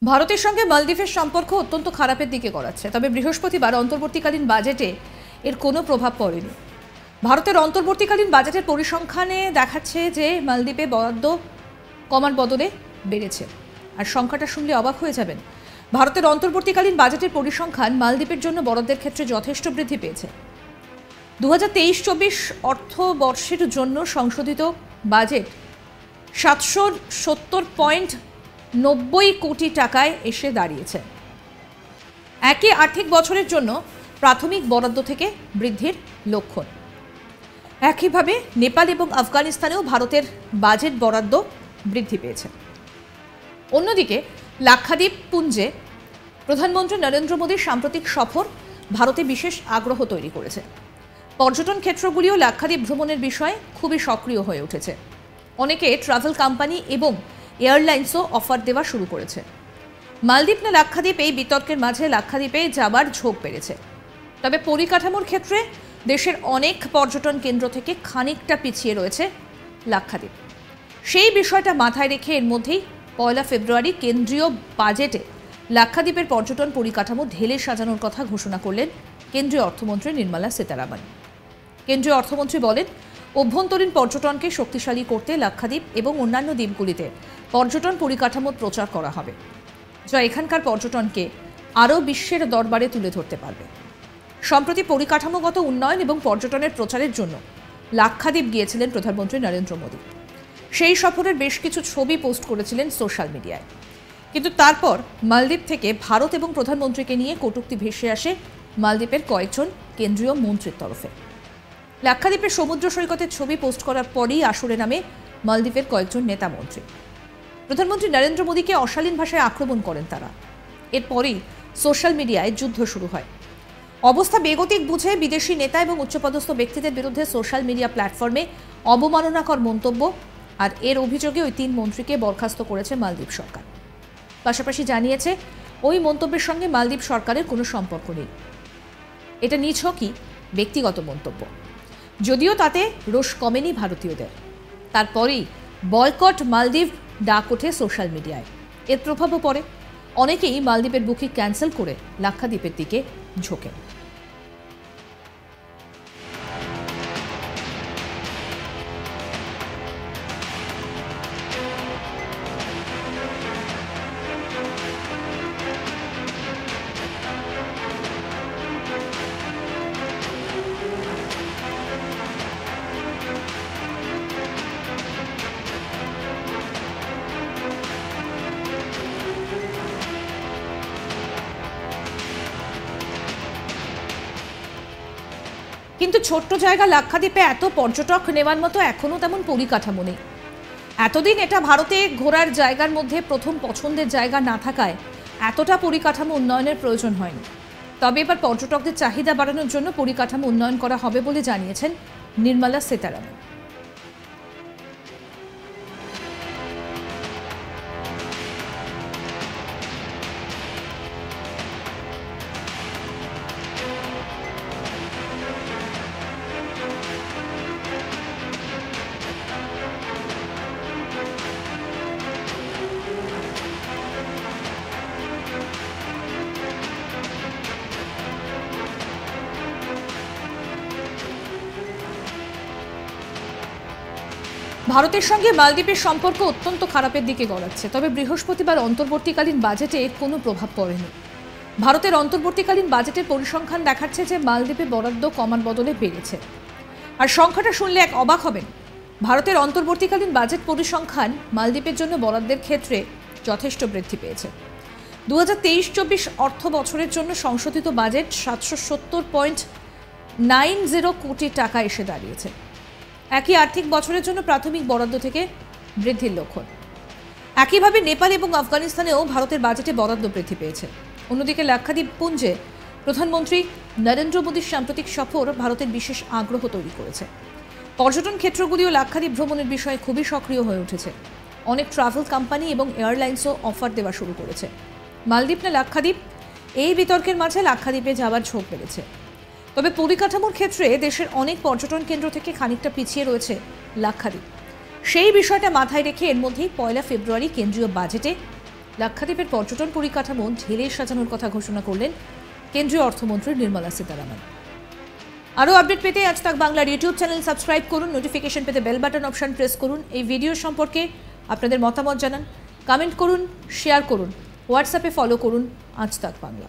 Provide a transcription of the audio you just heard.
ভারতের সঙ্গে মালদ্বীপের সম্পর্ক অত্যন্ত খারাপের দিকে গড়াচ্ছে। তবে বৃহস্পতিবার অন্তর্বর্তীকালীন বাজেটে এর কোনো প্রভাব পড়েনি। ভারতের অন্তর্বর্তীকালীন বাজেটের পরিসংখ্যানে দেখাচ্ছে যে মালদ্বীপে বরাদ্দ কমার বদলে বেড়েছে। আর সংখ্যাটা শুনলে অবাক হয়ে যাবেন। ভারতের অন্তর্বর্তীকালীন বাজেটের পরিসংখ্যান মালদ্বীপের জন্য বরাদ্দের ক্ষেত্রে যথেষ্ট বৃদ্ধি পেয়েছে। 2023-24 অর্থবর্ষের জন্য সংশোধিত বাজেট 770.90 কোটি টাকায় এসে দাঁড়িয়েছে। একই আর্থিক বছরের জন্য প্রাথমিক বরাদ্দ থেকে বৃদ্ধির লক্ষণ। একইভাবে নেপাল এবং আফগানিস্তানেও ভারতের বাজেট বরাদ্দ বৃদ্ধি পেয়েছে। অন্যদিকে লাক্ষাদ্বীপ পুঞ্জে প্রধানমন্ত্রী নরেন্দ্র মোদীর সাম্প্রতিক সফর ভারতে বিশেষ আগ্রহ তৈরি করেছে। পর্যটন ক্ষেত্রগুলিও লাক্ষাদ্বীপ ভ্রমণের বিষয়ে খুবই সক্রিয় হয়ে উঠেছে। অনেকে ট্রাভেল কোম্পানি এবং এয়ারলাইন্সও অফার দেওয়া শুরু করেছে। মালদ্বীপ না লাক্ষাদ্বীপ, এই বিতর্কের মাঝে লাক্ষাদ্বীপে যাবার ঝোঁক বেড়েছে। তবে পরিকাঠামোর ক্ষেত্রে দেশের অনেক পর্যটন কেন্দ্র থেকে খানিকটা পিছিয়ে রয়েছে লাক্ষাদ্বীপ। সেই বিষয়টা মাথায় রেখে এর মধ্যেই 1 ফেব্রুয়ারি কেন্দ্রীয় বাজেটে লাক্ষাদ্বীপের পর্যটন পরিকাঠামো ঢেলে সাজানোর কথা ঘোষণা করলেন কেন্দ্রীয় অর্থমন্ত্রী নির্মলা সীতারামন। কেন্দ্রীয় অর্থমন্ত্রী বলেন, অভ্যন্তরীণ পর্যটনকে শক্তিশালী করতে লাক্ষাদ্বীপ এবং অন্যান্য দ্বীপগুলিতে পর্যটন পরিকাঠামোর প্রচার করা হবে, যা এখানকার পর্যটনকে আরও বিশ্বের দরবারে তুলে ধরতে পারবে। সম্প্রতি পরিকাঠামোগত উন্নয়ন এবং পর্যটনের প্রচারের জন্য লাক্ষাদ্বীপ গিয়েছিলেন প্রধানমন্ত্রী নরেন্দ্র মোদী। সেই সফরের বেশ কিছু ছবি পোস্ট করেছিলেন সোশ্যাল মিডিয়ায়। কিন্তু তারপর মালদ্বীপ থেকে ভারত এবং প্রধানমন্ত্রীকে নিয়ে কটূক্তি ভেসে আসে মালদ্বীপের কয়েকজন কেন্দ্রীয় মন্ত্রীর তরফে। লাক্ষাদ্বীপের সমুদ্র সৈকতের ছবি পোস্ট করার পরই আসরে নামে মালদ্বীপের কয়েকজন নেতা মন্ত্রী। প্রধানমন্ত্রী নরেন্দ্র মোদীকে অশালীন ভাষায় আক্রমণ করেন তারা। এরপরই সোশ্যাল মিডিয়ায় যুদ্ধ শুরু হয়। অবস্থা বেগতিক বুঝে বিদেশি নেতা এবং উচ্চপদস্থ ব্যক্তিদের বিরুদ্ধে সোশ্যাল মিডিয়া প্ল্যাটফর্মে অবমাননাকর মন্তব্য, আর এর অভিযোগে ওই 3 মন্ত্রীকে বরখাস্ত করেছে মালদ্বীপ সরকার। পাশাপাশি জানিয়েছে ওই মন্তব্যের সঙ্গে মালদ্বীপ সরকারের কোনো সম্পর্ক নেই। এটা নিছকই ব্যক্তিগত মন্তব্য। যদিও তাতে রোষ কমেনি ভারতীয়দের। তারপরেই বয়কট মালদ্বীপ ডাক ওঠে সোশ্যাল মিডিয়ায়। এর প্রভাবও পড়ে। অনেকেই মালদ্বীপের বুকিং ক্যান্সেল করে লাক্ষাদ্বীপের দিকে ঝোঁকেন। কিন্তু ছোট্ট জায়গা লাক্ষাদ্বীপে এত পর্যটক নেওয়ার মতো এখনও তেমন পরিকাঠামো নেই। এতদিন এটা ভারতে ঘোরার জায়গার মধ্যে প্রথম পছন্দের জায়গা না থাকায় এতটা পরিকাঠামো উন্নয়নের প্রয়োজন হয়নি। তবে এবার পর্যটকদের চাহিদা বাড়ানোর জন্য পরিকাঠামো উন্নয়ন করা হবে বলে জানিয়েছেন নির্মলা সীতারামন। ভারতের সঙ্গে মালদ্বীপের সম্পর্ক অত্যন্ত খারাপের দিকে গড়াচ্ছে। তবে বৃহস্পতিবার অন্তর্বর্তীকালীন বাজেটে এর কোনো প্রভাব পড়েনি। ভারতের অন্তর্বর্তীকালীন বাজেটের পরিসংখ্যান দেখাচ্ছে যে মালদ্বীপে বরাদ্দ কমার বদলে বেড়েছে। আর সংখ্যাটা শুনলে এক অবাক হবেন। ভারতের অন্তর্বর্তীকালীন বাজেট পরিসংখ্যান মালদ্বীপের জন্য বরাদ্দের ক্ষেত্রে যথেষ্ট বৃদ্ধি পেয়েছে। 2023-24 অর্থ বছরের জন্য সংশোধিত বাজেট 770.90 কোটি টাকা এসে দাঁড়িয়েছে। একই আর্থিক বছরের জন্য প্রাথমিক বরাদ্দ থেকে বৃদ্ধির লক্ষণ। একইভাবে নেপাল এবং আফগানিস্তানেও ভারতের বাজেটে বরাদ্দ বৃদ্ধি পেয়েছে। অন্যদিকে লাক্ষাদ্বীপ পুঞ্জে প্রধানমন্ত্রী নরেন্দ্র মোদীর সাম্প্রতিক সফর ভারতের বিশেষ আগ্রহ তৈরি করেছে। পর্যটন ক্ষেত্রগুলিও লাক্ষাদ্বীপ ভ্রমণের বিষয়ে খুবই সক্রিয় হয়ে উঠেছে। অনেক ট্রাভেল কোম্পানি এবং এয়ারলাইন্সও অফার দেওয়া শুরু করেছে। মালদ্বীপ না লাক্ষাদ্বীপ, এই বিতর্কের মাঝে লাক্ষাদ্বীপে যাওয়ার ঝোঁক বেড়েছে। তবে পরিকাঠামোর ক্ষেত্রে দেশের অনেক পর্যটন কেন্দ্র থেকে খানিকটা পিছিয়ে রয়েছে লাক্ষাদ্বীপ। সেই বিষয়টা মাথায় রেখে এর মধ্যেই 1 ফেব্রুয়ারি কেন্দ্রীয় বাজেটে লাক্ষাদ্বীপের পর্যটন পরিকাঠামো ঢেলে সাজানোর কথা ঘোষণা করলেন কেন্দ্রীয় অর্থমন্ত্রী নির্মলা সীতারামন। আরও আপডেট পেতে আজ তাক বাংলার ইউটিউব চ্যানেল সাবস্ক্রাইব করুন, নোটিফিকেশন পেতে বেল বাটন অপশন প্রেস করুন। এই ভিডিও সম্পর্কে আপনাদের মতামত জানান, কমেন্ট করুন, শেয়ার করুন, হোয়াটসঅ্যাপে ফলো করুন আজ তাক বাংলা।